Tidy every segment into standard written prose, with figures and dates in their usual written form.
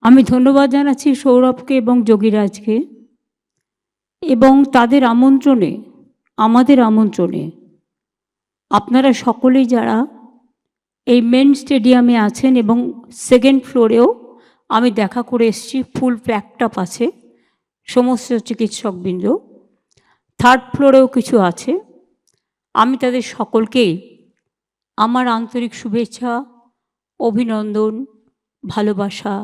আমি ধন্যবাদ জানাচ্ছি সৌরভকে এবং যোগীরাজকে এবং তাদের আমন্ত্রণে, আমাদের আমন্ত্রণে আপনারা সকলেই যারা এই মেন স্টেডিয়ামে আছেন এবং সেকেন্ড ফ্লোরেও আমি দেখা করে এসেছি, ফুল প্যাকড আপ আছে সমস্ত চিকিৎসকবৃন্দ, থার্ড ফ্লোরেও কিছু আছে। আমি তাদের সকলকেই আমার আন্তরিক শুভেচ্ছা, অভিনন্দন, ভালোবাসা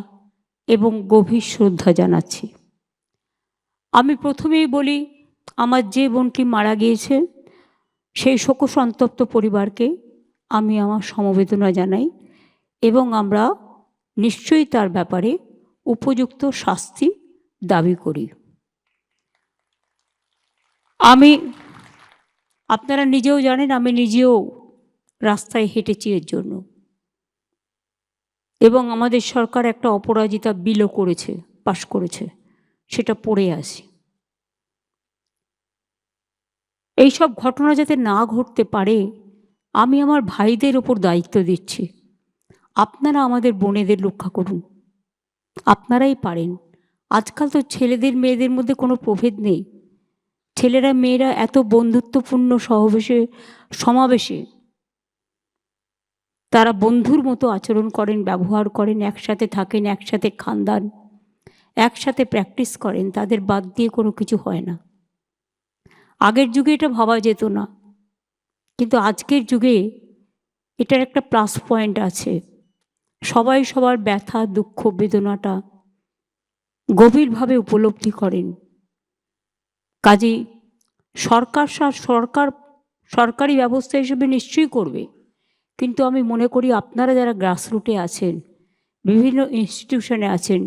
এবং গভীর শ্রদ্ধা জানাচ্ছি। আমি প্রথমেই বলি, আমার যে বোনটি মারা গিয়েছে সেই শোকসন্তপ্ত পরিবারকে আমি আমার সমবেদনা জানাই এবং আমরা নিশ্চয়ই তার ব্যাপারে উপযুক্ত শাস্তি দাবি করি। আপনারা নিজেও জানেন, আমি নিজেও রাস্তায় হেঁটেছি এর জন্য, এবং আমাদের সরকার একটা অপরাজিতা বিলও করেছে, পাশ করেছে, সেটা পড়ে আসি। এইসব ঘটনা যাতে না ঘটতে পারে আমি আমার ভাইদের ওপর দায়িত্ব দিচ্ছি। আপনারা আমাদের বোনেদের রক্ষা করুন, আপনারাই পারেন। আজকাল তো ছেলেদের মেয়েদের মধ্যে কোনো প্রভেদ নেই, ছেলেরা মেয়েরা এত বন্ধুত্বপূর্ণ সমাবেশে তারা বন্ধুর মতো আচরণ করেন, ব্যবহার করেন, একসাথে থাকেন, একসাথে খান দান, একসাথে প্র্যাকটিস করেন, তাদের বাদ দিয়ে কোনো কিছু হয় না। আগের যুগে এটা ভাবা যেত না, কিন্তু আজকের যুগে এটার একটা প্লাস পয়েন্ট আছে। সবাই সবার ব্যথা, দুঃখ, বেদনাটা গভীরভাবে উপলব্ধি করেন। কাজেই সরকারি ব্যবস্থা হিসেবে নিশ্চয়ই করবে, কিন্তু আমি মনে করি আপনারা যারা গ্রাসরুটে আছেন, বিভিন্ন ইনস্টিটিউশনে আছেন,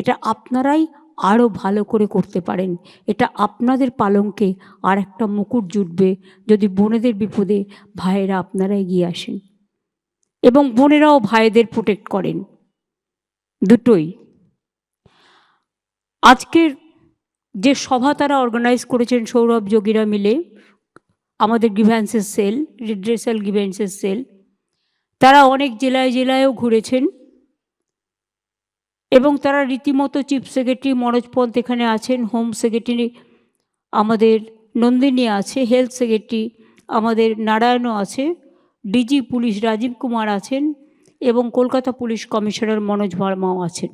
এটা আপনারাই আরও ভালো করে করতে পারেন। এটা আপনাদের পালঙ্কে আর একটা মুকুট জুটবে যদি বোনেদের বিপদে ভাইয়েরা আপনারা এগিয়ে আসেন এবং বোনেরাও ভাইদের প্রোটেক্ট করেন, দুটোই। আজকের যে সভা তারা অর্গানাইজ করেছেন সৌরভ যোগীরা মিলে, আমাদের গ্রিভ্যান্সেস সেল, রিড্রেসাল গ্রিভ্যান্সেস সেল, তারা অনেক জেলায় জেলায়ও ঘুরেছেন এবং তারা রীতিমতো চিফ সেক্রেটারি মনোজ পন্থ এখানে আছেন, হোম সেক্রেটারি আমাদের নন্দিনী আছে, হেলথ সেক্রেটারি আমাদের নারায়ণও আছে, ডিজি পুলিশ রাজীব কুমার আছেন এবং কলকাতা পুলিশ কমিশনার মনোজ ভার্মাও আছেন,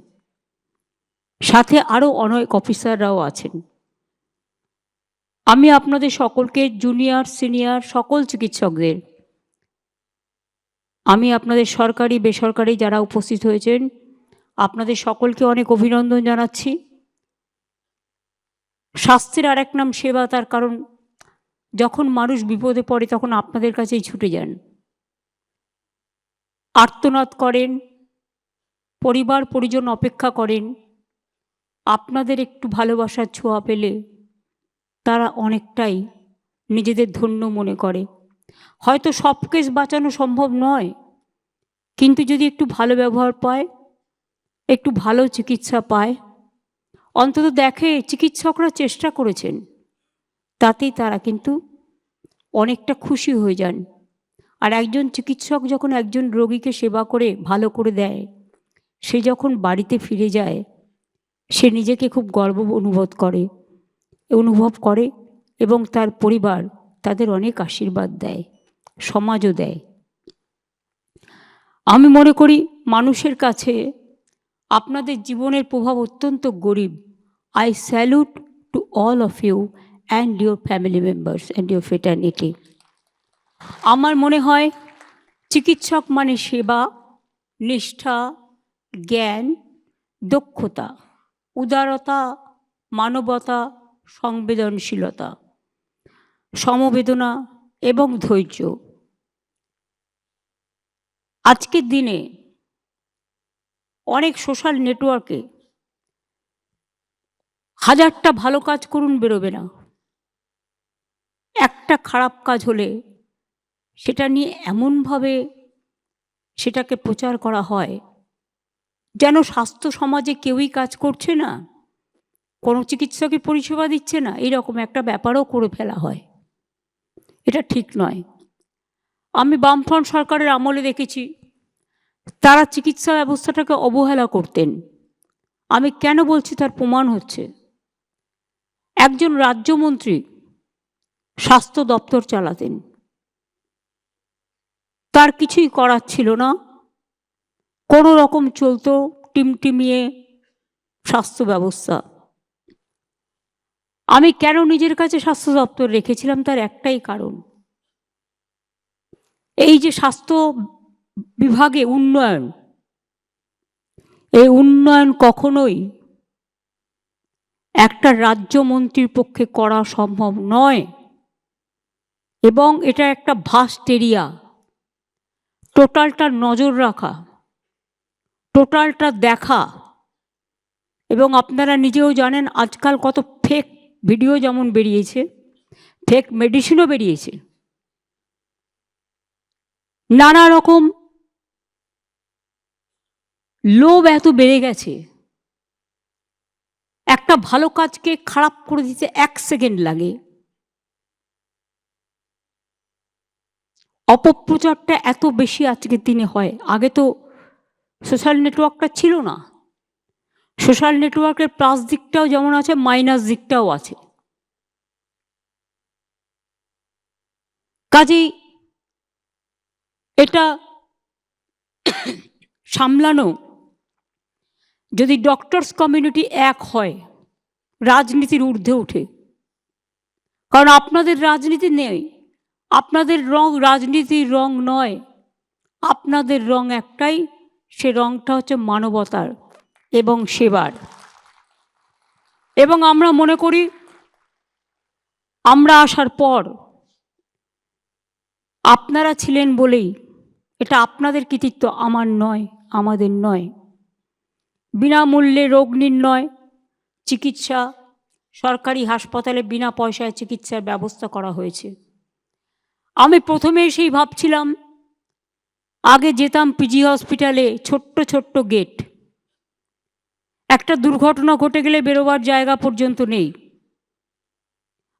সাথে আরও অনেক অফিসাররাও আছেন। আমি আপনাদের সকলকে, জুনিয়র সিনিয়র সকল চিকিৎসকদের, আমি আপনাদের সরকারি বেসরকারি যারা উপস্থিত হয়েছেন আপনাদের সকলকে অনেক অভিনন্দন জানাচ্ছি। স্বাস্থ্যের আর এক নাম সেবা, তার কারণ যখন মানুষ বিপদে পড়ে তখন আপনাদের কাছেই ছুটে যান, আর্তনাদ করেন, পরিবার পরিজন অপেক্ষা করেন। আপনাদের একটু ভালোবাসার ছোঁয়া পেলে তারা অনেকটাই নিজেদের ধন্য মনে করে। হয়তো সব কেস বাঁচানো সম্ভব নয়, কিন্তু যদি একটু ভালো ব্যবহার পায়, একটু ভালো চিকিৎসা পায়, অন্তত দেখে চিকিৎসকরা চেষ্টা করেছেন, তাতেই তারা কিন্তু অনেকটা খুশি হয়ে যান। আর একজন চিকিৎসক যখন একজন রোগীকে সেবা করে ভালো করে দেয়, সে যখন বাড়িতে ফিরে যায় সে নিজেকে খুব গর্ব অনুভব করে এবং তার পরিবার তাদের অনেক আশীর্বাদ দেয়, সমাজও দেয়। আমি মনে করি মানুষের কাছে আপনাদের জীবনের প্রভাব অত্যন্ত গরিব। I salute to all of you and your family members and your fraternity. আমার মনে হয় চিকিৎসক মানে সেবা, নিষ্ঠা, জ্ঞান, দক্ষতা, উদারতা, মানবতা, সংবেদনশীলতা, সমবেদনা এবং ধৈর্য। আজকের দিনে অনেক সোশ্যাল নেটওয়ার্কে হাজারটা ভালো কাজ করুন, বেরোবে না। একটা খারাপ কাজ হলে সেটা নিয়ে এমনভাবে সেটাকে প্রচার করা হয় যেন স্বাস্থ্য সমাজে কেউই কাজ করছে না, কোনো চিকিৎসকের পরিষেবা দিচ্ছে না, এইরকম একটা ব্যাপারও করে ফেলা হয়। এটা ঠিক নয়। আমি বামফ্রন্ট সরকারের আমলে দেখেছি তারা চিকিৎসা ব্যবস্থাটাকে অবহেলা করতেন, আমি কেন বলছি তার প্রমাণ হচ্ছে, একজন রাজ্যমন্ত্রী স্বাস্থ্য দপ্তর চালাতেন, তার কিছুই করার ছিল না, কোনো রকম চলতো টিমটিমিয়ে স্বাস্থ্য ব্যবস্থা। আমি কেন নিজের কাছে স্বাস্থ্য দপ্তর রেখেছিলাম তার একটাই কারণ, এই যে স্বাস্থ্য বিভাগে উন্নয়ন, এই উন্নয়ন কখনোই একটা রাজ্যমন্ত্রীর পক্ষে করা সম্ভব নয়, এবং এটা একটা ভাস্ট এরিয়া, টোটালটা নজর রাখা, টোটালটা দেখা। এবং আপনারা নিজেও জানেন আজকাল কত ফেক ভিডিও যেমন বেরিয়েছে, ফেক মেডিসিনও বেরিয়েছে, নানা রকম লোভ এত বেড়ে গেছে, একটা ভালো কাজকে খারাপ করে দিতে 1 সেকেন্ড লাগে। অপপ্রচারটা এত বেশি আজকের দিনে হয়, আগে তো সোশ্যাল নেটওয়ার্কটা ছিল না। সোশ্যাল নেটওয়ার্কের প্লাস দিকটাও যেমন আছে, মাইনাস দিকটাও আছে। কাজেই এটা সামলানো, যদি ডক্টরস কমিউনিটি এক হয়, রাজনীতির ঊর্ধ্বে ওঠে। কারণ আপনাদের রাজনীতি নেই, আপনাদের রং রাজনীতির রং নয়, আপনাদের রং একটাই, সে রংটা হচ্ছে মানবতার এবং সেবার। এবং আমরা মনে করি আমরা আসার পর আপনারা ছিলেন বলেই, এটা আপনাদের কৃতিত্ব, আমার নয়, আমাদের নয়। বিনামূল্যে রোগ নির্ণয়, চিকিৎসা, সরকারি হাসপাতালে বিনা পয়সায় চিকিৎসার ব্যবস্থা করা হয়েছে। আমি প্রথমে এসেই ভাবছিলাম, আগে যেতাম পিজি হসপিটালে, ছোট্ট ছোট্ট গেট, একটা দুর্ঘটনা ঘটে গেলে বেরোবার জায়গা পর্যন্ত নেই।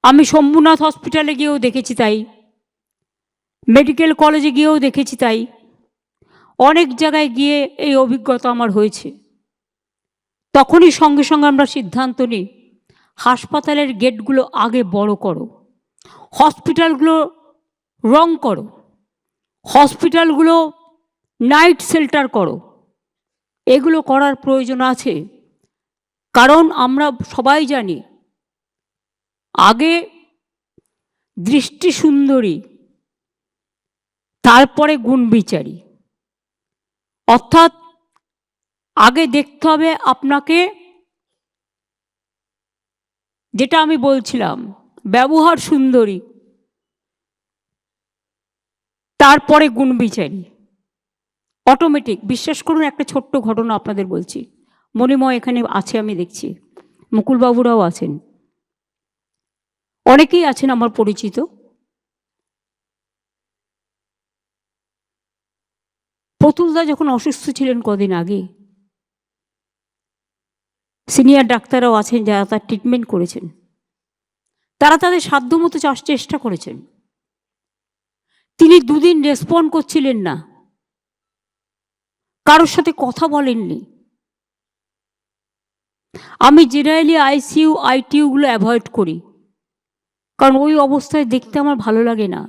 আমি শম্ভুনাথ হসপিটালে গিয়েও দেখেছি তাই, মেডিকেল কলেজে গিয়েও দেখেছি তাই, অনেক জায়গায় গিয়ে এই অভিজ্ঞতা আমার হয়েছে। তখনই সঙ্গে সঙ্গে আমরা সিদ্ধান্ত নিই, হাসপাতালের গেটগুলো আগে বড় করো, হসপিটালগুলো রং করো, হসপিটালগুলো নাইট শেল্টার করো, এগুলো করার প্রয়োজন আছে। কারণ আমরা সবাই জানি, আগে দৃষ্টি সুন্দরী, তারপরে গুণ বিচারী। অর্থাৎ আগে দেখতে হবে আপনাকে, যেটা আমি বলছিলাম, ব্যবহার সুন্দরী, তারপরে গুণ বিচারী, অটোমেটিক। বিশ্বাস করুন, একটা ছোট্ট ঘটনা আপনাদের বলছি। মণিময় এখানে আছে, আমি দেখছি, মুকুলবাবুরাও আছেন, অনেকেই আছেন আমার পরিচিত। প্রতুলদা যখন অসুস্থ ছিলেন কদিন আগে, সিনিয়র ডাক্তাররাও আছেন যারা তার ট্রিটমেন্ট করেছেন, তারা তাদের সাধ্যমতো চেষ্টা করেছেন। তিনি 2 দিন রেসপন্ড করছিলেন না, কারোর সাথে কথা বলেননি। আমি জেনারেলি আইসিইউ আইটিইউগুলো অ্যাভয়েড করি, কারণ ওই অবস্থায় দেখতে আমার ভালো লাগে না।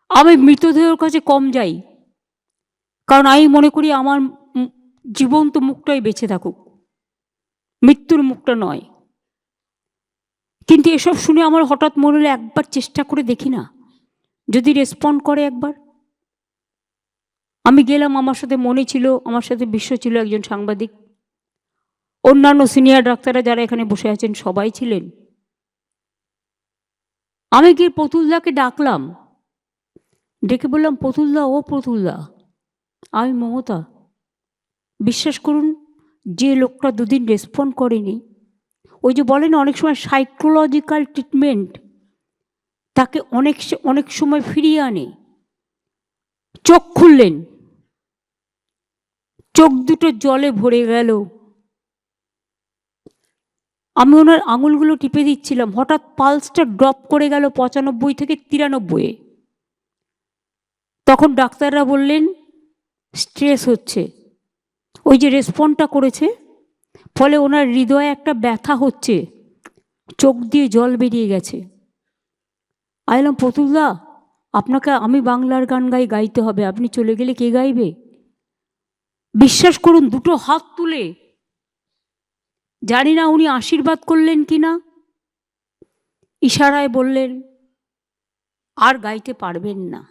আমি মৃতদেহের কাছে কম যাই, কারণ আমি মনে করি আমার জীবন্ত মুখটাই বেঁচে থাকুক, মৃত্যুর মুখটা নয়। কিন্তু এসব শুনে আমার হঠাৎ মনে হলো একবার চেষ্টা করে দেখি না, যদি রেসপন্ড করে একবার। আমি গেলাম, আমার সাথে মনে ছিল, আমার সাথে বিশ্ব ছিল, একজন সাংবাদিক, অন্যান্য সিনিয়র ডাক্তাররা যারা এখানে বসে আছেন সবাই ছিলেন। আমি গিয়ে প্রতুলদাকে ডাকলাম, ডেকে বললাম, প্রতুলদা, ও প্রতুলদা, আমি মমতা। বিশ্বাস করুন, যে লোকটা 2 দিন রেসপন্ড করেনি, ওই যে বলেন অনেক সময় সাইকোলজিক্যাল ট্রিটমেন্ট তাকে অনেক সময় ফিরিয়ে আনে। চোখ খুললেন, চোখ দুটো জলে ভরে গেল। আমি ওনার আঙুলগুলো টিপে দিচ্ছিলাম, হঠাৎ পালসটা ড্রপ করে গেল 95 থেকে 93-এ। তখন ডাক্তাররা বললেন স্ট্রেস হচ্ছে, ওই যে রেসপন্ডটা করেছে ফলে ওনার হৃদয়ে একটা ব্যথা হচ্ছে, চোখ দিয়ে জল বেরিয়ে গেছে। আইলাম, পুতুলদা আপনাকে আমি বাংলার গান গাইতে হবে, আপনি চলে গেলে কে গাইবে? বিশ্বাস করুন, দুটো হাত তুলে, জানি না উনি আশীর্বাদ করলেন কি না, ইশারায় বললেন আর গাইতে পারবেন না।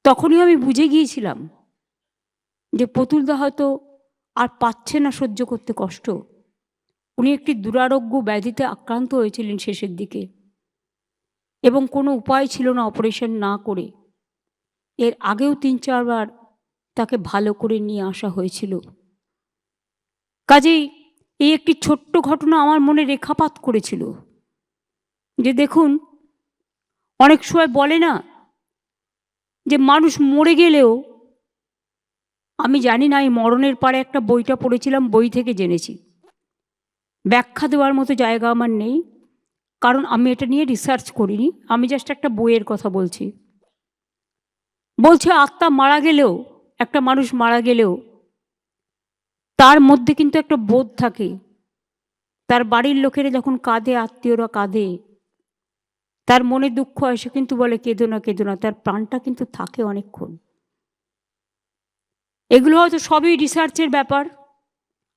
তখনই আমি বুঝে গিয়েছিলাম যে পুতুলদা হয়তো আর পাচ্ছে না সহ্য করতে কষ্ট। উনি একটি দুরারোগ্য ব্যাধিতে আক্রান্ত হয়েছিলেন শেষের দিকে, এবং কোনো উপায় ছিল না অপারেশন না করে। এর আগেও 3-4 বার তাকে ভালো করে নিয়ে আসা হয়েছিল। কাজেই এই একটি ছোট্ট ঘটনা আমার মনে রেখাপাত করেছিল যে দেখুন, অনেক সময় বলে না যে মানুষ মরে গেলেও, আমি জানি না, এই মরণের পারে একটা বইটা পড়েছিলাম, বই থেকে জেনেছি, ব্যাখ্যা দেওয়ার মতো জায়গা আমার নেই, কারণ আমি এটা নিয়ে রিসার্চ করিনি, আমি জাস্ট একটা বইয়ের কথা বলছি। বলছে আত্মা মারা গেলেও, একটা মানুষ মারা গেলেও তার মধ্যে কিন্তু একটা বোধ থাকে। তার বাড়ির লোকেরা যখন কাঁদে, আত্মীয়রা কাঁদে, তার মনে দুঃখ আসে, কিন্তু বলে কেঁদো না কেঁদো না, তার প্রাণটা কিন্তু থাকে অনেকক্ষণ। এগুলো হয়তো সবই রিসার্চের ব্যাপার,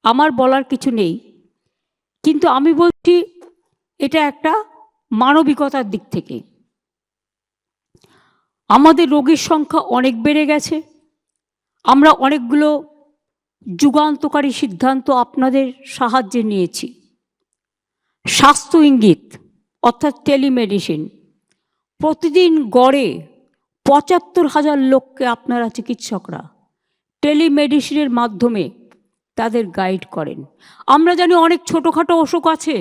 আমার বলার কিছু নেই, কিন্তু আমি বলছি এটা একটা মানবিকতার দিক থেকে। আমাদের রোগীর সংখ্যা অনেক বেড়ে গেছে, আমরা অনেকগুলো যুগান্তকারী সিদ্ধান্ত আপনাদের সাহায্যে নিয়েছি। স্বাস্থ্য ইঙ্গিত অর্থাৎ টেলিমেডিসিন, প্রতিদিন গড়ে ৭৫,০০০ লোককে আপনারা চিকিৎসকরা টেলিমেডিসিনের মাধ্যমে তাদের গাইড করেন। আমরা জানি অনেক ছোটোখাটো অসুখ আছে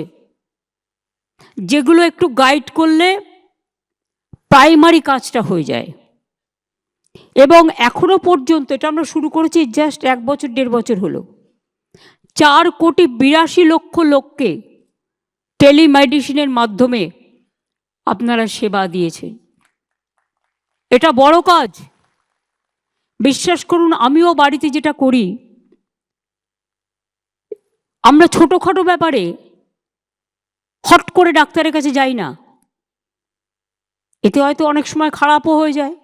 যেগুলো একটু গাইড করলে প্রাইমারি কাজটা হয়ে যায়, এবং এখনো পর্যন্ত, এটা আমরা শুরু করেছি জাস্ট 1 বছর 1.5 বছর হলো, 4,82,00,000 লোককে টেলিমেডিসিনের মাধ্যমে আপনারা সেবা দিয়েছেন। এটা বড় কাজ, বিশ্বাস করুন। আমিও বাড়িতে যেটা করি, আমরা ছোটোখাটো ব্যাপারে হট করে ডাক্তারের কাছে যাই না, এতে হয়তো অনেক সময় খারাপও হয়ে যায়,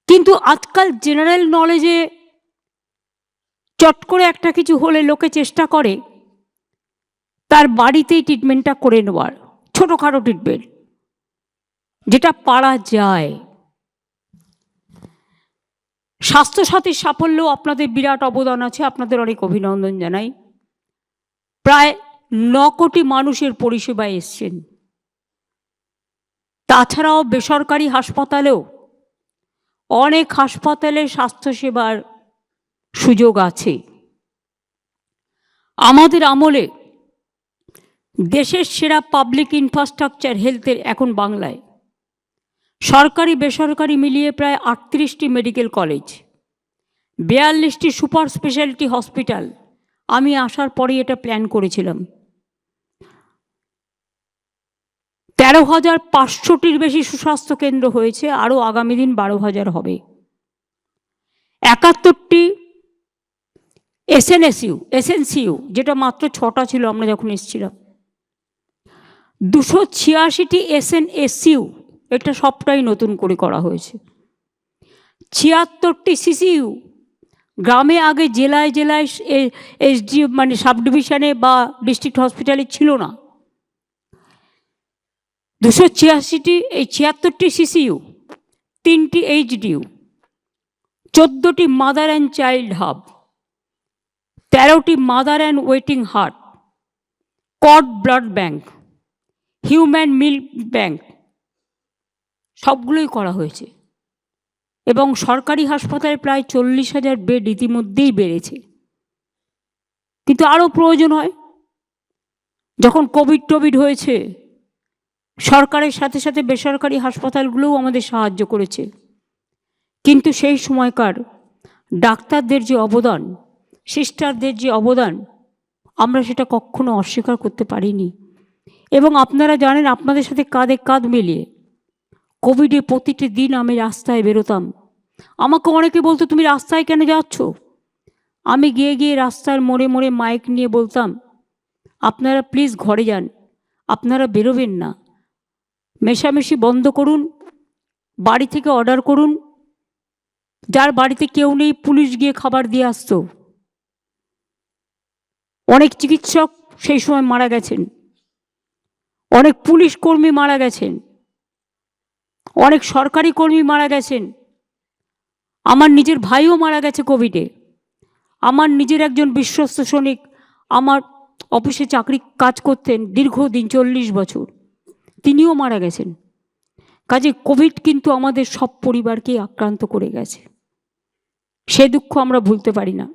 কিন্তু আজকাল জেনারেল নলেজে চট করে একটা কিছু হলে লোকে চেষ্টা করে তার বাড়িতেই ট্রিটমেন্টটা করে নেওয়ার, ছোটোখাটো ট্রিটমেন্ট যেটা পারা যায়। স্বাস্থ্যসাথীর সাফল্যেও আপনাদের বিরাট অবদান আছে, আপনাদের অনেক অভিনন্দন জানাই। প্রায় 9 কোটি মানুষের পরিষেবায় এসছেন। তাছাড়াও বেসরকারি হাসপাতালেও অনেক হাসপাতালে স্বাস্থ্যসেবার সুযোগ আছে। আমাদের আমলে দেশের সেরা পাবলিক ইনফ্রাস্ট্রাকচার হেলথের এখন বাংলায়। সরকারি বেসরকারি মিলিয়ে প্রায় 38টি মেডিকেল কলেজ, 42টি সুপার স্পেশালিটি হসপিটাল। আমি আসার পরেই এটা প্ল্যান করেছিলাম। 13,500টির বেশি সুস্বাস্থ্য কেন্দ্র হয়েছে, আরও আগামী দিন 12,000 হবে। 71টি এসএনসিইউ, যেটা মাত্র 6টা ছিল আমরা যখন এসেছিলাম। 286টি এসএনএসইউ, এটা সবটাই নতুন করে করা হয়েছে। 76টি সিসিইউ, গ্রামে আগে জেলায় জেলায় এসডি মানে সাব ডিভিশনে বা ডিস্ট্রিক্ট হসপিটালে ছিল না। 286টি, এই 76টি সিসিইউ, 3টি এইচডিইউ, 14টি মাদার অ্যান্ড চাইল্ড হাব, 13টি mother and waiting hut, cord blood bank, human milk bank, সবগুলোই করা হয়েছে। এবং সরকারি হাসপাতালে প্রায় 40,000 বেড ইতিমধ্যেই বেড়েছে, কিন্তু আরও প্রয়োজন হয়। যখন কোভিড হয়েছে, সরকারের সাথে সাথে বেসরকারি হাসপাতালগুলোও আমাদের সাহায্য করেছে, কিন্তু সেই সময়কার ডাক্তারদের যে অবদান, সিস্টারদের যে অবদান, আমরা সেটা কখনো অস্বীকার করতে পারিনি। এবং আপনারা জানেন, আপনাদের সাথে কাঁধে কাঁধ মিলিয়ে কোভিডে প্রতিটি দিন আমি রাস্তায় বেরোতাম। আমাকে অনেকে বলতো, তুমি রাস্তায় কেন যাচ্ছ? আমি গিয়ে গিয়ে রাস্তার মোড়ে মোড়ে মাইক নিয়ে বলতাম, আপনারা প্লিজ ঘরে যান, আপনারা বেরোবেন না, মেশামেশি বন্ধ করুন, বাড়ি থেকে অর্ডার করুন। যার বাড়িতে কেউ নেই পুলিশ গিয়ে খাবার দিয়ে আসতো। অনেক চিকিৎসক সেই সময় মারা গেছেন, অনেক পুলিশ কর্মী মারা গেছেন, অনেক সরকারি কর্মী মারা গেছেন। আমার নিজের ভাইও মারা গেছে কোভিডে। আমার নিজের একজন বিশ্বস্ত সৈনিক আমার অফিসে চাকরি কাজ করতেন দীর্ঘদিন, 40 বছর, তিনিও মারা গেছেন। কাজে কোভিড কিন্তু আমাদের সব পরিবারকে আক্রান্ত করে গেছে, সে দুঃখ আমরা ভুলতে পারি না।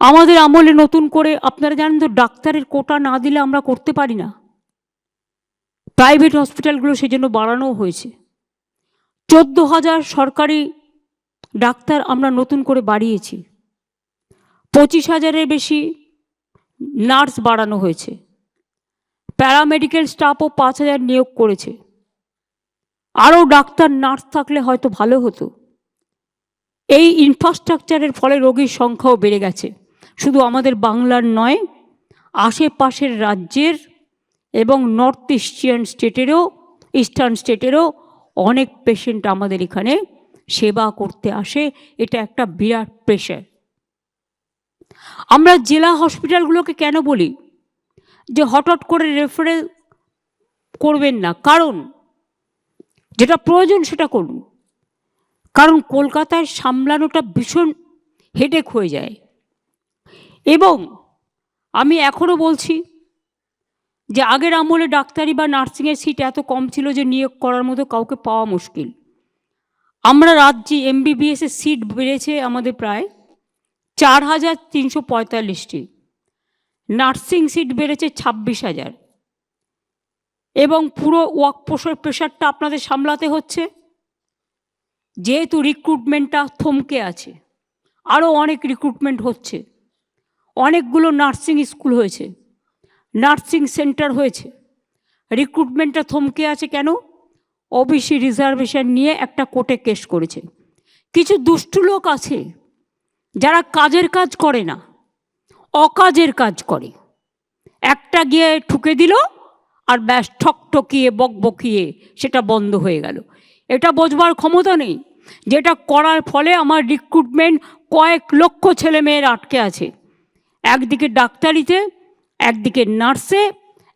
আমাদের আমলে নতুন করে, আপনারা জানেন তো, ডাক্তারের কোটা না দিলে আমরা করতে পারি না। প্রাইভেট হসপিটালগুলো সেজন্য বাড়ানো হয়েছে। 14,000 সরকারি ডাক্তার আমরা নতুন করে বাড়িয়েছি। 25,000-এর বেশি নার্স বাড়ানো হয়েছে। প্যারামেডিক্যাল স্টাফও 5,000 নিয়োগ করেছে। আরও ডাক্তার নার্স থাকলে হয়তো ভালো হতো। এই ইনফ্রাস্ট্রাকচারের ফলে রোগীর সংখ্যাও বেড়ে গেছে। শুধু আমাদের বাংলার নয়, আশেপাশের রাজ্যের এবং নর্থ ইস্টার্ন স্টেটেরও অনেক পেশেন্ট আমাদের এখানে সেবা করতে আসে। এটা একটা বিরাট প্রেশার। আমরা জেলা হসপিটালগুলোকে কেন বলি যে হঠাৎ করে রেফারেল করবেন না? কারণ যেটা প্রয়োজন সেটা করুন। কারণ কলকাতায় সামলানোটা ভীষণ হেডেক হয়ে যায়। এবং আমি এখনও বলছি যে আগের আমলে ডাক্তারি বা নার্সিংয়ের সিট এত কম ছিল যে নিয়োগ করার মতো কাউকে পাওয়া মুশকিল। আমরা রাজ্যে MBBS-এর সিট বেড়েছে আমাদের প্রায় 4,345টি, নার্সিং সিট বেড়েছে 26,000। এবং পুরো ওয়ার্কফোর্সের প্রেশারটা আপনাদের সামলাতে হচ্ছে, যেহেতু রিক্রুটমেন্টটা থমকে আছে। আরও অনেক রিক্রুটমেন্ট হচ্ছে, অনেকগুলো নার্সিং স্কুল হয়েছে, নার্সিং সেন্টার হয়েছে। রিক্রুটমেন্টটা থমকে আছে কেন? ওবিসি রিজার্ভেশন নিয়ে একটা কোর্টে কেস করেছে। কিছু দুষ্টু লোক আছে যারা কাজের কাজ করে না, অকাজের কাজ করে। একটা গিয়ে ঠুকে দিল আর ব্যাস ঠকঠকিয়ে বকবকিয়ে সেটা বন্ধ হয়ে গেল। এটা বোঝবার ক্ষমতা নেই যেটা করার ফলে আমার রিক্রুটমেন্ট কয়েক লক্ষ ছেলে মেয়ের আটকে আছে। একদিকে ডাক্তারিতে, একদিকে নার্সে,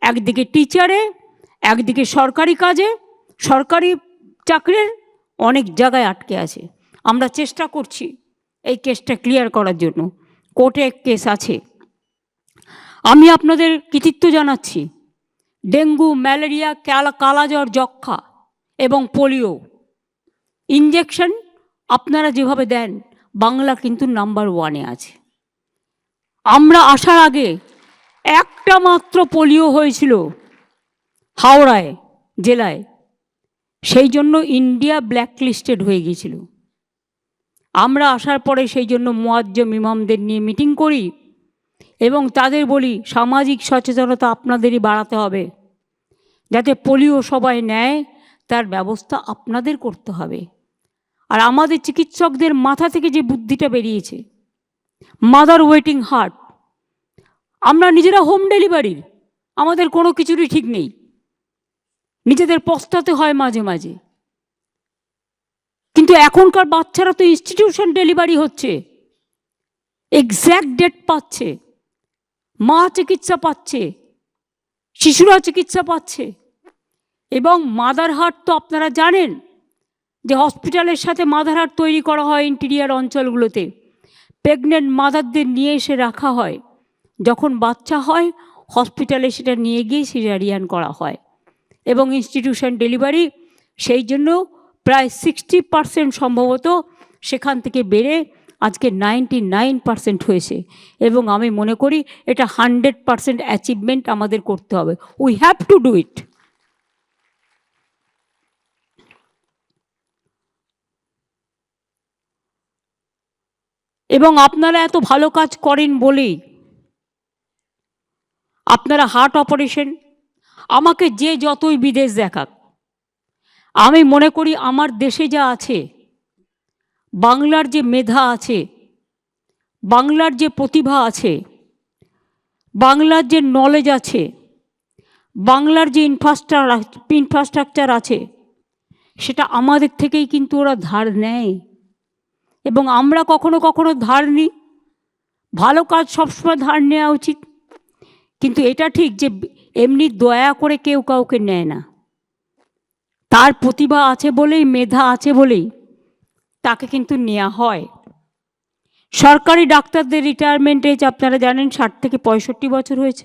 একদিকে টিচারে, একদিকে সরকারি কাজে, সরকারি চাকরির অনেক জায়গায় আটকে আছে। আমরা চেষ্টা করছি এই কেসটা ক্লিয়ার করার জন্য। কোর্টে কেস আছে। আমি আপনাদের কৃতিত্ব জানাচ্ছি। ডেঙ্গু, ম্যালেরিয়া, কালাজ্বর, যক্ষা এবং পোলিও ইঞ্জেকশন আপনারা যেভাবে দেন, বাংলা কিন্তু নাম্বার 1-এ আছে। আমরা আসার আগে একটা মাত্র পোলিও হয়েছিল হাওড়ায় জেলায়, সেই জন্য ইন্ডিয়া ব্ল্যাকলিস্টেড হয়ে গিয়েছিল। আমরা আসার পরে সেই জন্য মুয়াজ্জম ইমামদের নিয়ে মিটিং করি এবং তাদের বলি সামাজিক সচেতনতা আপনাদেরই বাড়াতে হবে, যাতে পোলিও সবাই নেয় তার ব্যবস্থা আপনাদের করতে হবে। আর আমাদের চিকিৎসকদের মাথা থেকে যে বুদ্ধিটা বেরিয়েছে, মাদার ওয়েটিং হার্ট, আমরা নিজেরা হোম ডেলিভারির, আমাদের কোনো কিছুরই ঠিক নেই, নিজেদের পস্তাতে হয় মাঝে মাঝে। কিন্তু এখনকার বাচ্চারা তো ইনস্টিটিউশন ডেলিভারি হচ্ছে, এক্স্যাক্ট ডেট পাচ্ছে, মা চিকিৎসা পাচ্ছে, শিশুরা চিকিৎসা পাচ্ছে। এবং মাদার হার্ট তো আপনারা জানেন যে হসপিটালের সাথে মাদার হার্ট তৈরি করা হয় ইন্টিরিয়ার অঞ্চলগুলোতে। প্রেগনেন্ট মাদারদের নিয়ে এসে রাখা হয়, যখন বাচ্চা হয় হসপিটালে সেটা নিয়ে গিয়ে সিজারিয়ান করা হয়। এবং ইনস্টিটিউশন ডেলিভারি সেই জন্য প্রায় 60% সম্ভবত সেখান থেকে বেড়ে আজকে 99% হয়েছে। এবং আমি মনে করি এটা 100% অ্যাচিভমেন্ট আমাদের করতে হবে। We have to do it. এবং আপনারা এত ভালো কাজ করেন বলেই আপনারা হার্ট অপারেশন, আমাকে যে যতই বিদেশ দেখাক, আমি মনে করি আমার দেশে যা আছে, বাংলার যে মেধা আছে, বাংলার যে প্রতিভা আছে, বাংলার যে নলেজ আছে, বাংলার যে ইনফ্রাস্ট্রাকচার আছে, সেটা আমাদের থেকেই কিন্তু ওরা ধার নেয় এবং আমরা কখনো কখনো ধার নিই। ভালো কাজ সবসময় ধার নেওয়া উচিত, কিন্তু এটা ঠিক যে এমনি দয়া করে কেউ কাউকে নেয় না। তার প্রতিভা আছে বলেই, মেধা আছে বলেই তাকে কিন্তু নেওয়া হয়। সরকারি ডাক্তারদের রিটায়ারমেন্ট এজ আপনারা জানেন 60 থেকে 65 বছর হয়েছে।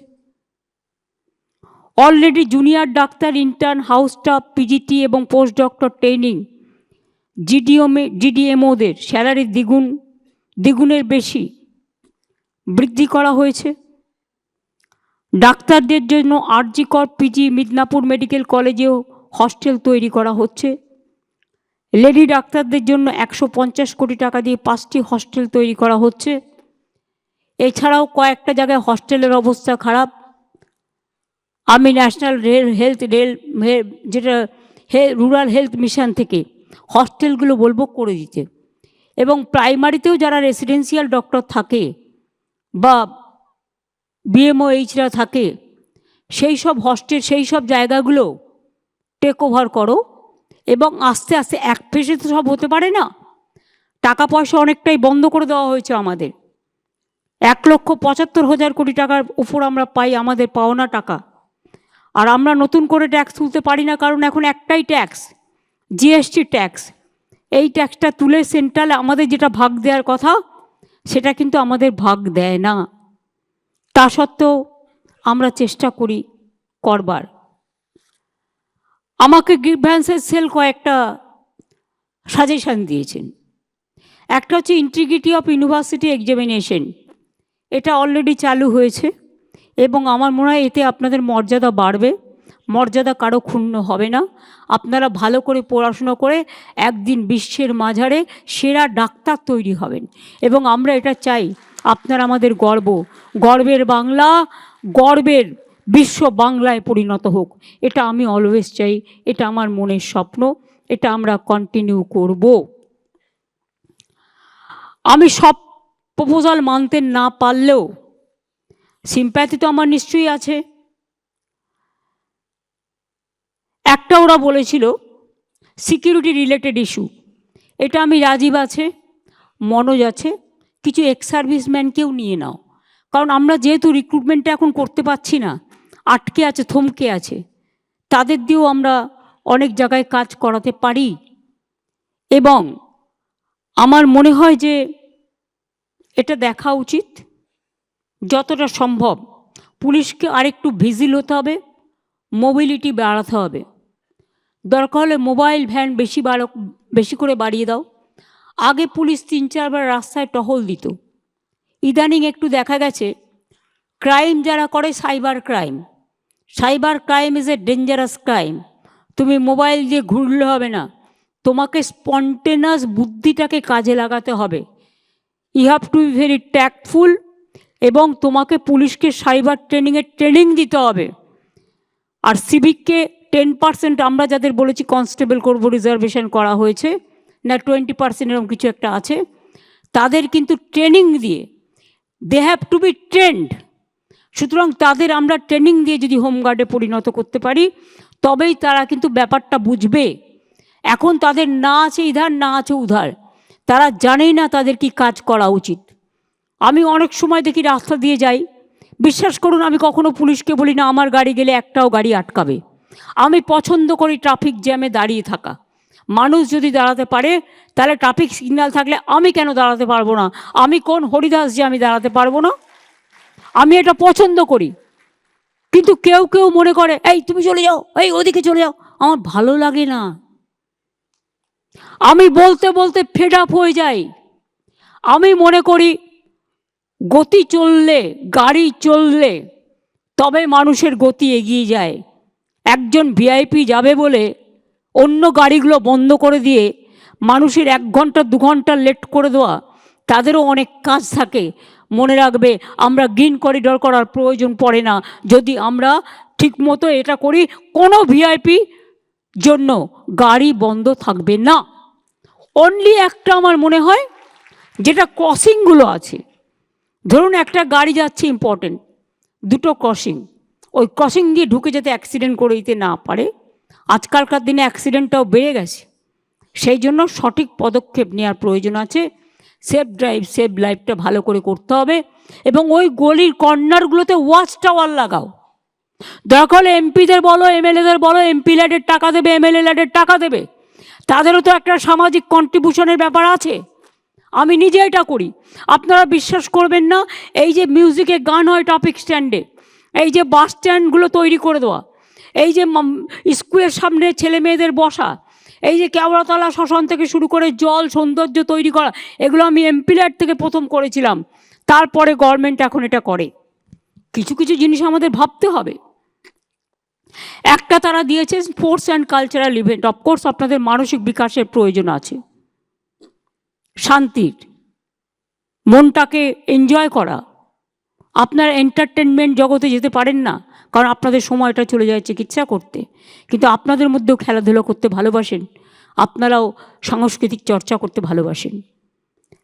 Already junior doctor, intern, house staff, PGT এবং পোস্ট ডক্টর ট্রেনিং জিডিএমওদের স্যালারি দ্বিগুণের বেশি বৃদ্ধি করা হয়েছে। ডাক্তারদের জন্য আরজিকর পিজি মিদনাপুর মেডিকেল কলেজেও হস্টেল তৈরি করা হচ্ছে। লেডি ডাক্তারদের জন্য 150 কোটি টাকা দিয়ে 5টি হস্টেল তৈরি করা হচ্ছে। এছাড়াও কয়েকটা জায়গায় হস্টেলের অবস্থা খারাপ। আমি ন্যাশনাল রুরাল হেলথ মিশন থেকে হস্টেলগুলো বলবো করে দিতে, এবং প্রাইমারিতেও যারা রেসিডেন্সিয়াল ডক্টর থাকে বা বিএমওএইচরা থাকে, সেই সব হস্টেল, সেই সব জায়গাগুলো টেক ওভার করো এবং আস্তে আস্তে এক ফেসে তো সব হতে পারে না। টাকা পয়সা অনেকটাই বন্ধ করে দেওয়া হয়েছে আমাদের। 1,75,000 কোটি টাকার উপর আমরা পাই আমাদের পাওনা টাকা, আর আমরা নতুন করে ট্যাক্স তুলতে পারি না, কারণ এখন একটাই ট্যাক্স, জিএসটি ট্যাক্স। এই ট্যাক্সটা তুলে সেন্ট্রাল আমাদের যেটা ভাগ দেওয়ার কথা সেটা কিন্তু আমাদের ভাগ দেয় না। তা সত্ত্বেও আমরা চেষ্টা করি করবার। আমাকে গ্রিভ্যান্সেস সেল কয়েকটা সাজেশন দিয়েছেন। একটা হচ্ছে ইন্টিগ্রিটি অফ ইউনিভার্সিটি এক্সামিনেশন, এটা অলরেডি চালু হয়েছে এবং আমার মনে হয় এতে আপনাদের মর্যাদা বাড়বে, মর্যাদা কারো ক্ষুণ্ণ হবে না। আপনারা ভালো করে পড়াশুনো করে একদিন বিশ্বের মাঝারে সেরা ডাক্তার তৈরি হবেন এবং আমরা এটা চাই। আপনারা আমাদের গর্বের বাংলা, গর্বের বিশ্ব বাংলায় পরিণত হোক, এটা আমি অলওয়েজ চাই, এটা আমার মনের স্বপ্ন, এটা আমরা কন্টিনিউ করব। আমি সব প্রপোজাল মানতে না পারলেও সিম্প্যাথি তো আমার নিশ্চয়ই আছে। একটা ওরা বলেছিল সিকিউরিটি রিলেটেড ইস্যু, এটা আমি রাজীব আছে, মনোজ আছে, কিছু এক্স সার্ভিসম্যানকেও নিয়ে নাও, কারণ আমরা যেহেতু রিক্রুটমেন্টটা এখন করতে পারছি না, আটকে আছে, থমকে আছে, তাদের দিয়েও আমরা অনেক জায়গায় কাজ করাতে পারি। এবং আমার মনে হয় যে এটা দেখা উচিত যতটা সম্ভব। পুলিশকে আরেকটু ভিজিল হতে হবে, মোবিলিটি বাড়াতে হবে, দরকার হলে মোবাইল ভ্যান বেশি করে বাড়িয়ে দাও। আগে পুলিশ 3-4 বার রাস্তায় টহল দিত, ইদানিং একটু দেখা গেছে ক্রাইম যারা করে cyber crime is a dangerous crime. তুমি মোবাইল দিয়ে ঘুরলে হবে না, তোমাকে স্পন্টেনাস বুদ্ধিটাকে কাজে লাগাতে হবে। You have to be very tactful, এবং তোমাকে পুলিশকে সাইবার ট্রেনিং দিতে হবে। আর সিভিককে 10% আমরা যাদের বলেছি কনস্টেবল করব, রিজার্ভেশন করা হয়েছে না, 20% এরকম কিছু একটা আছে, তাদের কিন্তু ট্রেনিং দিয়ে, they have to be trained. সুতরাং তাদের আমরা ট্রেনিং দিয়ে যদি হোমগার্ডে পরিণত করতে পারি তবেই তারা কিন্তু ব্যাপারটা বুঝবে। এখন তাদের না আছে ইধার, না আছে উধার, তারা জানেই না তাদের কি কাজ করা উচিত। আমি অনেক সময় দেখি রাস্তা দিয়ে যাই, বিশ্বাস করুন আমি কখনো পুলিশকে বলি না আমার গাড়ি গেলে একটাও গাড়ি আটকাবে। আমি পছন্দ করি ট্রাফিক জ্যামে দাঁড়িয়ে থাকা। মানুষ যদি দাঁড়াতে পারে তাহলে ট্রাফিক সিগন্যাল থাকলে আমি কেন দাঁড়াতে পারবো না? আমি কোন হরিদাস যে আমি দাঁড়াতে পারবো না? আমি এটা পছন্দ করি। কিন্তু কেউ কেউ মনে করে এই তুমি চলে যাও, এই ওদিকে চলে যাও, আমার ভালো লাগে না। আমি বলতে বলতে ফেড আপ হয়ে যাই। আমি মনে করি গতি চললে, গাড়ি চললে তবে মানুষের গতি এগিয়ে যায়। একজন ভিআইপি যাবে বলে অন্য গাড়িগুলো বন্ধ করে দিয়ে মানুষের 1 ঘন্টা 2 ঘন্টা লেট করে দেওয়া, তাদেরও অনেক কাজ থাকে। মনে রাখবে আমরা গ্রিন করিডর করার প্রয়োজন পড়ে না যদি আমরা ঠিকমতো এটা করি। কোনো ভিআইপি জন্য গাড়ি বন্ধ থাকবে না। অনলি একটা আমার মনে হয় যেটা ক্রসিংগুলো আছে ধরুন একটা গাড়ি যাচ্ছে ইম্পর্টেন্ট, দুটো ক্রসিং, ওই ক্রসিং দিয়ে ঢুকে যাতে অ্যাক্সিডেন্ট করে দিতে না পারে। আজকালকার দিনে অ্যাক্সিডেন্টটাও বেড়ে গেছে, সেই জন্য সঠিক পদক্ষেপ নেওয়ার প্রয়োজন আছে। সেফ ড্রাইভ সেফ লাইফটা ভালো করে করতে হবে। এবং ওই গলির কর্নারগুলোতে ওয়াচ টাওয়ার লাগাও। দরকার হলে এমপিদের বলো, এমএলএদের বলো, এমপি ল্যাডের টাকা দেবে, এমএলএ ল্যাডের টাকা দেবে, তাদেরও তো একটা সামাজিক কন্ট্রিবিউশনের ব্যাপার আছে। আমি নিজে এটা করি, আপনারা বিশ্বাস করবেন না। এই যে মিউজিকে গান হয় টপিক স্ট্যান্ডে, এই যে বাস স্ট্যান্ডগুলো তৈরি করে দেওয়া, এই যে স্কুলের সামনে ছেলে মেয়েদের বসা, এই যে কেওড়াতলা শ্মশান থেকে শুরু করে জল সৌন্দর্য তৈরি করা, এগুলো আমি এমপি ল্যাড থেকে প্রথম করেছিলাম, তারপরে গভর্নমেন্ট এখন এটা করে। কিছু কিছু জিনিস আমাদের ভাবতে হবে। একটা তারা দিয়েছে sports and cultural event. Of course আপনাদের মানসিক বিকাশের প্রয়োজন আছে, শান্তির, মনটাকে এনজয় করা। আপনার এন্টারটেনমেন্ট জগতে যেতে পারেন না, কারণ আপনাদের সময়টা চলে যায় চিকিৎসা করতে, কিন্তু আপনাদের মধ্যেও খেলাধুলা করতে ভালোবাসেন, আপনারাও সাংস্কৃতিক চর্চা করতে ভালোবাসেন।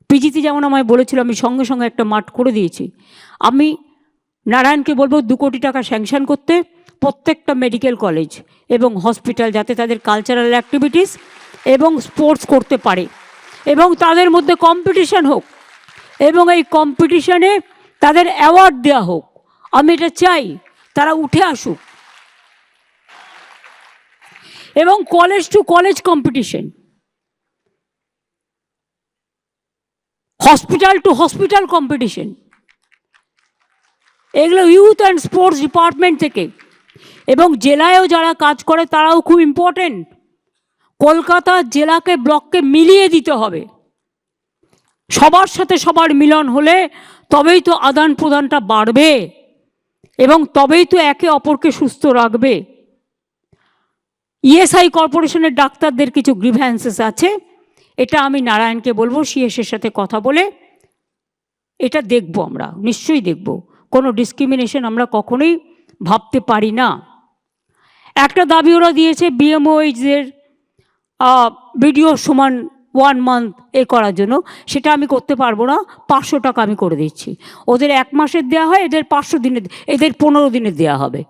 পিজিতে যেমন আমায় বলেছিল, আমি সঙ্গে সঙ্গে একটা মাঠ করে দিয়েছি। আমি নারায়ণকে বলবো 2 কোটি টাকা স্যাংশন করতে প্রত্যেকটা মেডিকেল কলেজ এবং হসপিটাল, যাতে তাদের কালচারাল অ্যাক্টিভিটিস এবং স্পোর্টস করতে পারে এবং তাদের মধ্যে কম্পিটিশান হোক এবং এই কম্পিটিশানে তাদের অ্যাওয়ার্ড দেওয়া হোক। আমি এটা চাই, তারা উঠে আসুক। এবং college to college competition, hospital two hospital competition, এগুলো ইউথ অ্যান্ড স্পোর্টস ডিপার্টমেন্ট থেকে, এবং জেলায়ও যারা কাজ করে তারাও খুব ইম্পর্টেন্ট। কলকাতা জেলাকে ব্লককে মিলিয়ে দিতে হবে। সবার সাথে সবার মিলন হলে তবেই তো আদান প্রদানটা বাড়বে এবং তবেই তো একে অপরকে সুস্থ রাখবে। ইএসআই কর্পোরেশনের ডাক্তারদের কিছু গ্রিভ্যান্সেস আছে, এটা আমি নারায়ণকে বলবো সিএসের সাথে কথা বলে এটা দেখব, আমরা নিশ্চয়ই দেখব। কোনো ডিসক্রিমিনেশন আমরা কখনোই ভাবতে পারি না। একটা দাবি ওরা দিয়েছে বিএমওএইচদের ভিডিও সমান 1 মান্থ করার জন্য, সেটা আমি করতে পারবো না। 500 টাকা আমি করে দিচ্ছি। ওদের 1 মাসের দেওয়া হয়, এদের 500 দিনের, এদের 15 দিনের দেওয়া হবে,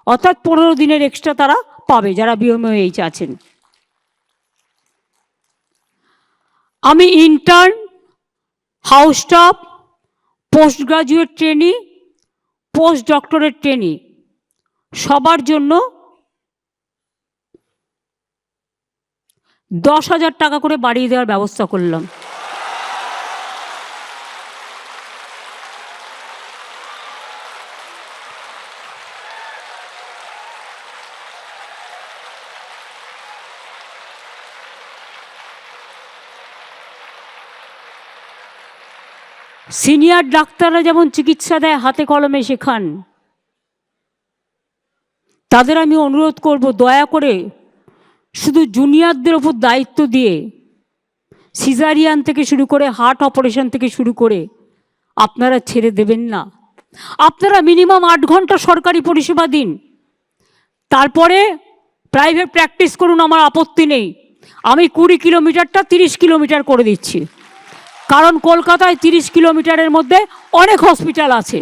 অর্থাৎ 15 দিনের এক্সট্রা তারা পাবে যারা বিএমওএইচ আছেন। আমি intern, house staff, post graduate trainee, post doctorate trainee সবার জন্য 10,000 টাকা করে বাড়িয়ে দেওয়ার ব্যবস্থা করলাম। সিনিয়র ডাক্তাররা যেমন চিকিৎসা দেয়, হাতে কলমে শেখান, তাদের আমি অনুরোধ করব দয়া করে শুধু জুনিয়রদের ওপর দায়িত্ব দিয়ে সিজারিয়ান থেকে শুরু করে হার্ট অপারেশন থেকে শুরু করে আপনারা ছেড়ে দেবেন না। আপনারা মিনিমাম 8 ঘন্টা সরকারি পরিষেবা দিন, তারপরে প্রাইভেট প্র্যাকটিস করুন, আমার আপত্তি নেই। আমি 20 কিলোমিটারটা 30 কিলোমিটার করে দিচ্ছি, কারণ কলকাতায় 30 কিলোমিটারের মধ্যে অনেক হসপিটাল আছে।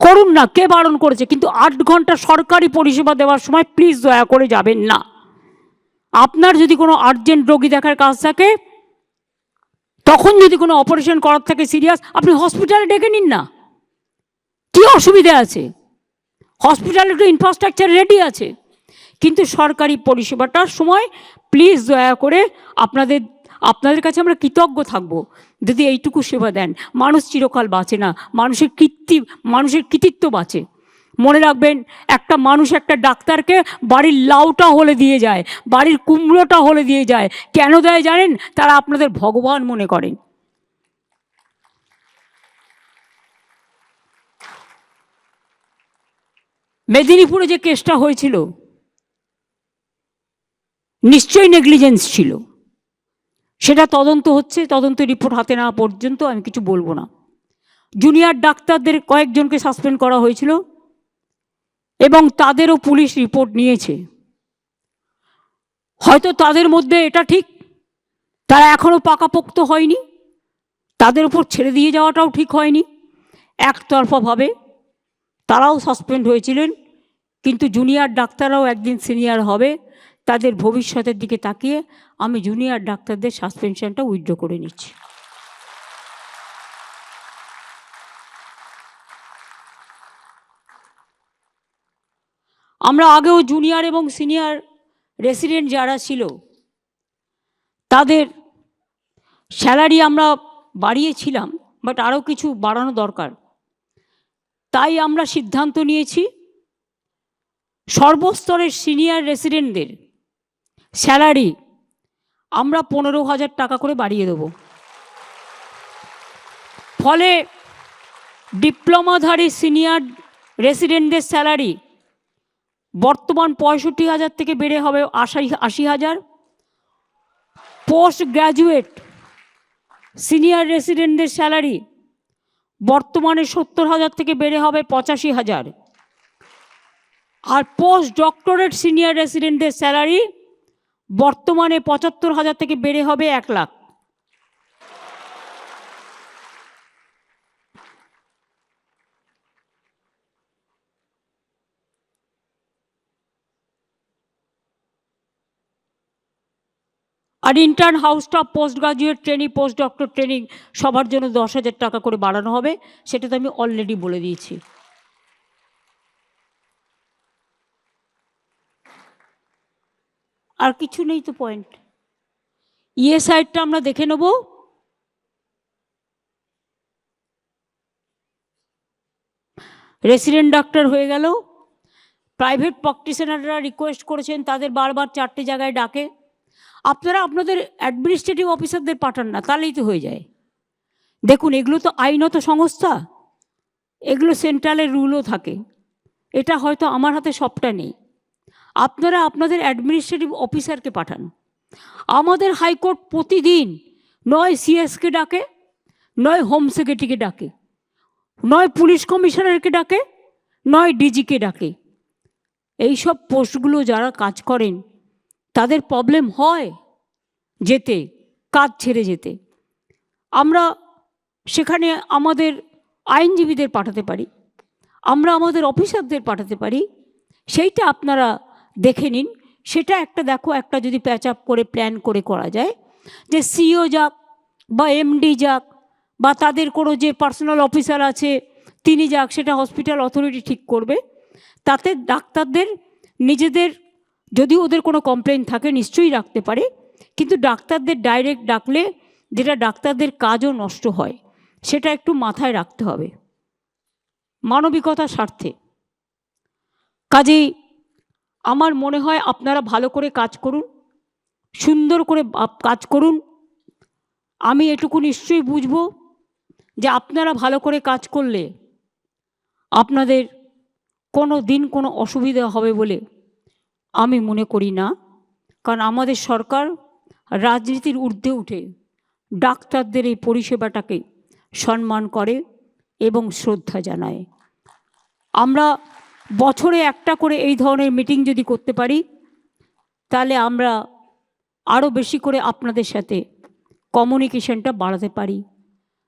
করুন না, কে বারণ করেছে? কিন্তু 8 ঘন্টা সরকারি পরিষেবা দেওয়ার সময় প্লিজ দয়া করে যাবেন না। আপনার যদি কোনো আর্জেন্ট রোগী দেখার কাজ থাকে, তখন যদি কোনো অপারেশন করার থাকে সিরিয়াস, আপনি হসপিটালে ডেকে নিন না, কী অসুবিধা আছে? হসপিটালে একটু ইনফ্রাস্ট্রাকচার রেডি আছে। কিন্তু সরকারি পরিষেবাটার সময় প্লিজ দয়া করে আপনাদের কাছে আমরা কৃতজ্ঞ থাকব যদি এইটুকু সেবা দেন। মানুষ চিরকাল বাঁচে না, মানুষের কৃতিত্ব বাঁচে। মনে রাখবেন, একটা মানুষ একটা ডাক্তারকে বাড়ির লাউটা হলে দিয়ে যায়, বাড়ির কুমড়োটা হলে দিয়ে যায়। কেন দেয় জানেন? তারা আপনাদের ভগবান মনে করেন। মেদিনীপুরে যে কেসটা হয়েছিল, নিশ্চয়ই নেগলিজেন্স ছিল, সেটা তদন্ত হচ্ছে। তদন্ত রিপোর্ট হাতে নেওয়া পর্যন্ত আমি কিছু বলবো না। জুনিয়র ডাক্তারদের কয়েকজনকে সাসপেন্ড করা হয়েছিল এবং তাদেরও পুলিশ রিপোর্ট নিয়েছে। হয়তো তাদের মধ্যে এটা ঠিক, তারা এখনো পাকাপোক্ত হয়নি, তাদের উপর ছেড়ে দিয়ে যাওয়াটাও ঠিক হয়নি। একতরফাভাবে তারাও সাসপেন্ড হয়েছিলেন, কিন্তু জুনিয়র ডাক্তাররাও একদিন সিনিয়র হবে, তাদের ভবিষ্যতের দিকে তাকিয়ে আমি জুনিয়র ডাক্তারদের সাসপেনশনটা উইথড্র করে নিচ্ছি। আমরা আগেও জুনিয়র এবং সিনিয়র রেসিডেন্ট যারা ছিল তাদের স্যালারি আমরা বাড়িয়েছিলাম, বাট আরও কিছু বাড়ানো দরকার। তাই আমরা সিদ্ধান্ত নিয়েছি সর্বস্তরের সিনিয়র রেসিডেন্টদের স্যালারি আমরা 15,000 টাকা করে বাড়িয়ে দেব। ফলে ডিপ্লোমাধারী সিনিয়র রেসিডেন্টদের স্যালারি বর্তমান 65,000 থেকে বেড়ে হবে 80,000। পোস্ট গ্র্যাজুয়েট সিনিয়র রেসিডেন্টদের স্যালারি বর্তমানে 70,000 থেকে বেড়ে হবে 85,000। আর পোস্ট ডক্টরেট সিনিয়র রেসিডেন্টদের স্যালারি বর্তমানে 75,000 থেকে বেড়ে হবে 1 লাখ। আর intern house staff post graduate training post doctor training সবার জন্য 10,000 টাকা করে বাড়ানো হবে, সেটা তো আমি অলরেডি বলে দিয়েছি। আর কিছু নেই তো পয়েন্ট। সাইডটা আমরা দেখে নেব। রেসিডেন্ট ডাক্তার হয়ে গেল। প্রাইভেট প্র্যাকটিশনাররা রিকোয়েস্ট করেছেন, তাদের বারবার 4টে জায়গায় ডাকে। আপনারা আপনাদের অ্যাডমিনিস্ট্রেটিভ অফিসারদের পাঠান না, তাহলেই তো হয়ে যায়। দেখুন, এগুলো তো আইনত সংস্থা, এগুলো সেন্ট্রালের রুলও থাকে। এটা হয়তো আমার হাতে সবটা নেই। আপনারা আপনাদের অ্যাডমিনিস্ট্রেটিভ অফিসারকে পাঠান। আমাদের হাইকোর্ট প্রতিদিন নয় সিএসকে ডাকে, নয় হোম সেক্রেটারিকে ডাকে, নয় পুলিশ কমিশনারকে ডাকে, নয় ডিজিকে ডাকে। এইসব পোস্টগুলো যারা কাজ করেন তাদের প্রবলেম হয় যেতে, কাজ ছেড়ে যেতে। আমরা সেখানে আমাদের আইনজীবীদের পাঠাতে পারি, আমরা আমাদের অফিসারদের পাঠাতে পারি। সেইটা আপনারা দেখে নিন। সেটা একটা যদি প্যাচ আপ করে প্ল্যান করে করা যায়, যে সিও যাক বা এমডি যাক বা তাদের কোনো যে পার্সোনাল অফিসার আছে তিনি যাক, সেটা হসপিটাল অথরিটি ঠিক করবে। তাতে ডাক্তারদের নিজেদের যদি ওদের কোনো কমপ্লেন থাকে নিশ্চয়ই রাখতে পারে, কিন্তু ডাক্তারদের ডাইরেক্ট ডাকলে যেটা ডাক্তারদের কাজও নষ্ট হয়, সেটা একটু মাথায় রাখতে হবে মানবিকতার স্বার্থে। কাজেই আমার মনে হয় আপনারা ভালো করে কাজ করুন, সুন্দর করে কাজ করুন। আমি এটুকু নিশ্চয়ই বুঝব যে আপনারা ভালো করে কাজ করলে আপনাদের কোনো দিন কোনো অসুবিধা হবে বলে আমি মনে করি না। কারণ আমাদের সরকার রাজনীতির ঊর্ধ্বে উঠে ডাক্তারদের এই পরিষেবাটাকে সম্মান করে এবং শ্রদ্ধা জানায়। আমরা বছরে একটা করে এই ধরনের মিটিং যদি করতে পারি, তাহলে আমরা আরও বেশি করে আপনাদের সাথে কমিউনিকেশনটা বাড়াতে পারি।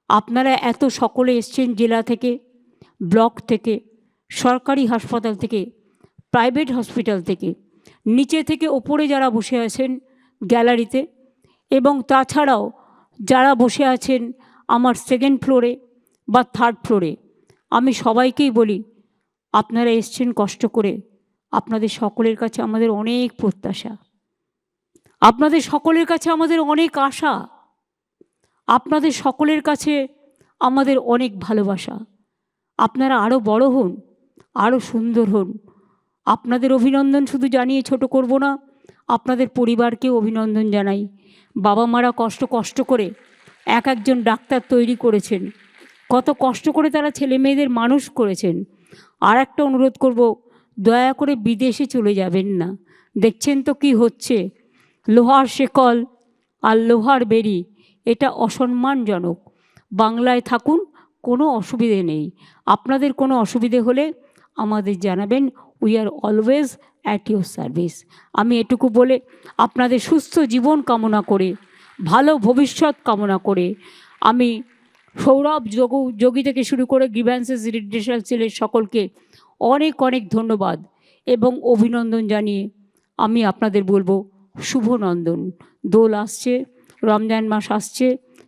আপনারা এত সকলে এসছেন জেলা থেকে, ব্লক থেকে, সরকারি হাসপাতাল থেকে, প্রাইভেট হসপিটাল থেকে, নিচে থেকে ওপরে যারা বসে আছেন গ্যালারিতে, এবং তাছাড়াও যারা বসে আছেন আমার 2nd ফ্লোরে বা 3rd ফ্লোরে, আমি সবাইকেই বলি আপনারা এসছেন কষ্ট করে। আপনাদের সকলের কাছে আমাদের অনেক প্রত্যাশা, আপনাদের সকলের কাছে আমাদের অনেক আশা, আপনাদের সকলের কাছে আমাদের অনেক ভালোবাসা। আপনারা আরও বড় হন, আরও সুন্দর হন। আপনাদের অভিনন্দন শুধু জানিয়ে ছোট করব না, আপনাদের পরিবারকেও অভিনন্দন জানাই। বাবা মারা কষ্ট করে একজন ডাক্তার তৈরি করেছেন, কত কষ্ট করে তারা ছেলে মেয়েদের মানুষ করেছেন। আর একটা অনুরোধ করব, দয়া করে বিদেশে চলে যাবেন না। দেখছেন তো কি হচ্ছে, লোহার শেকল আর লোহার বেড়ি, এটা অসম্মানজনক। বাংলায় থাকুন, কোনো অসুবিধে নেই। আপনাদের কোনো অসুবিধে হলে আমাদের জানাবেন, we are always at your service. আমি এটুকু বলে আপনাদের সুস্থ জীবন কামনা করে, ভালো ভবিষ্যৎ কামনা করে আমি সৌরভ যোগী থেকে শুরু করে গ্রিভ্যান্সেস রিড্রেসাল সেলের সকলকে অনেক অনেক ধন্যবাদ এবং অভিনন্দন জানিয়ে আমি আপনাদের বলবো শুভ নন্দন। দোল আসছে, রমজান মাস আসছে,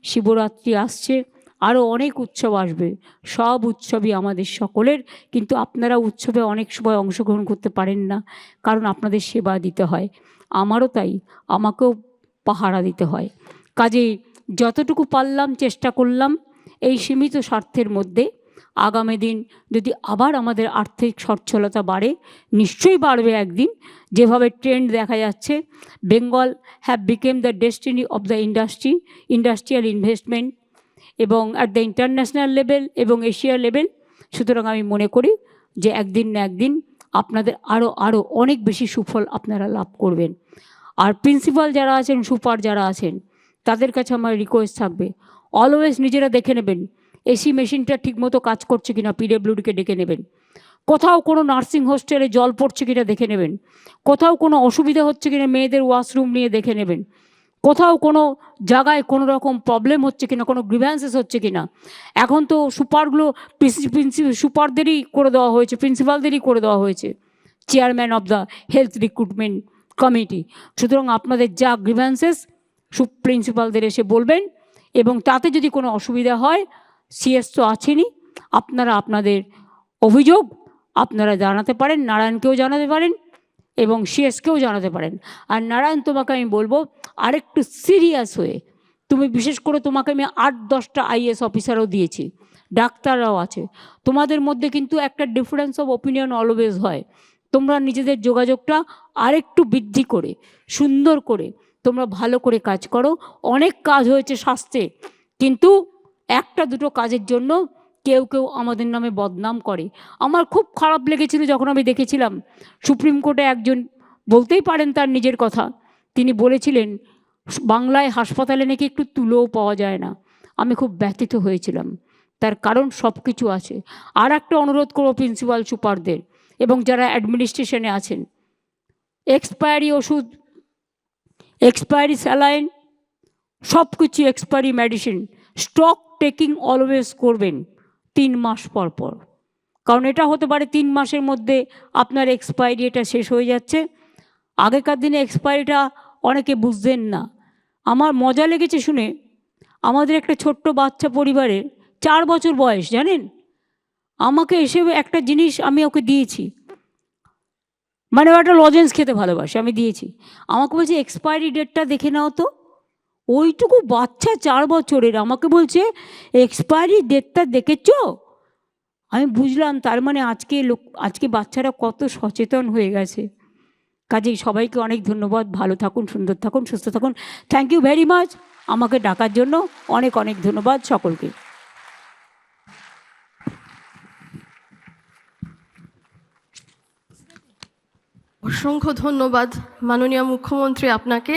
শিবরাত্রি আসছে, আরও অনেক উৎসব আসবে। সব উৎসবই আমাদের সকলের, কিন্তু আপনারা উৎসবে অনেক সময় অংশগ্রহণ করতে পারেন না, কারণ আপনাদের সেবা দিতে হয়। আমারও তাই, আমাকেও পাহারা দিতে হয়। কাজেই যতটুকু পারলাম চেষ্টা করলাম এই সীমিত স্বার্থের মধ্যে। আগামী দিন যদি আবার আমাদের আর্থিক সচ্ছলতা বাড়ে, নিশ্চয়ই বাড়বে একদিন, যেভাবে ট্রেন্ড দেখা যাচ্ছে, Bengal have became the destiny of the industrial investment এবং অ্যাট দ্য ইন্টারন্যাশনাল লেভেল এবং এশিয়া লেভেল। সুতরাং আমি মনে করি যে একদিন না একদিন আপনাদের আরও অনেক বেশি সুফল আপনারা লাভ করবেন। আর প্রিন্সিপাল যারা আছেন, সুপার যারা আছেন, তাদের কাছে আমার রিকোয়েস্ট থাকবে, অলওয়েজ নিজেরা দেখে নেবেন এসি মেশিনটা ঠিকমতো কাজ করছে কিনা, পিডব্লিউডিকে ডেকে নেবেন। কোথাও কোনো নার্সিং হোস্টেলে জল পড়ছে কিনা দেখে নেবেন। কোথাও কোনো অসুবিধা হচ্ছে কিনা মেয়েদের ওয়াশরুম নিয়ে দেখে নেবেন। কোথাও কোনো জায়গায় কোনো রকম প্রবলেম হচ্ছে কিনা, কোনো গ্রিভ্যান্সেস হচ্ছে কিনা। এখন তো সুপারগুলো সুপারদেরই করে দেওয়া হয়েছে, প্রিন্সিপালদেরই করে দেওয়া হয়েছে, chairman of the health recruitment committee. সুতরাং আপনাদের যা গ্রিভ্যান্সেস প্রিন্সিপালদের এসে বলবেন, এবং তাতে যদি কোনো অসুবিধা হয়, সিএস তো আছেনই, আপনারা আপনাদের অভিযোগ আপনারা জানাতে পারেন, নারায়ণকেও জানাতে পারেন এবং সিএসকেও জানাতে পারেন। আর নারায়ণ, তোমাকে আমি বলবো আরেকটু সিরিয়াস হয়ে, তুমি বিশেষ করে তোমাকে আমি 8-10টা আইএস অফিসারও দিয়েছি, ডাক্তাররাও আছে, তোমাদের মধ্যে কিন্তু একটা ডিফারেন্স অফ ওপিনিয়ন অলওয়েজ হয়। তোমরা নিজেদের যোগাযোগটা আরেকটু বৃদ্ধি করে, সুন্দর করে তোমরা ভালো করে কাজ করো। অনেক কাজ হয়েছে স্বাস্থ্যে, কিন্তু একটা দুটো কাজের জন্য কেউ কেউ আমাদের নামে বদনাম করে। আমার খুব খারাপ লেগেছিল যখন আমি দেখেছিলাম সুপ্রিম কোর্টে একজন, বলতেই পারেন তার নিজের কথা, তিনি বলেছিলেন বাংলায় হাসপাতালে নাকি একটু তুলোও পাওয়া যায় না। আমি খুব ব্যথিত হয়েছিলাম, তার কারণ সব কিছু আছে। আর একটা অনুরোধ করবো প্রিন্সিপাল সুপারদের এবং যারা অ্যাডমিনিস্ট্রেশনে আছেন, এক্সপায়ারি ওষুধ, এক্সপায়ারি স্যালাইন, সব কিছু expiry medicine stock taking always করবেন 3 মাস পর পর, কারণ এটা হতে পারে 3 মাসের মধ্যে আপনার এক্সপায়ারি এটা শেষ হয়ে যাচ্ছে। আগেকার দিনে এক্সপায়ারিটা অনেকে বুঝতেন না। আমার মজা লেগেছে শুনে, আমাদের একটা ছোট্ট বাচ্চা পরিবারের 4 বছর বয়স, জানেন, আমাকে এসে একটা জিনিস আমি ওকে দিয়েছি, মানে ও একটা লজেন্স খেতে ভালোবাসে, আমি দিয়েছি, আমাকে বলছে এক্সপায়ারি ডেটটা দেখে নাও তো। ওইটুকু বাচ্চা 4 বছরের আমাকে বলছে এক্সপায়ারি ডেটটা দেখেছ। আমি বুঝলাম তার মানে আজকে বাচ্চারা কত সচেতন হয়ে গেছে। কাজেই সবাইকে অনেক ধন্যবাদ। ভালো থাকুন, সুন্দর থাকুন, সুস্থ থাকুন। থ্যাংক ইউ ভেরি মাচ আমাকে ডাকার জন্য। অনেক অনেক ধন্যবাদ সকলকে। অসংখ্য ধন্যবাদ মাননীয় মুখ্যমন্ত্রী আপনাকে।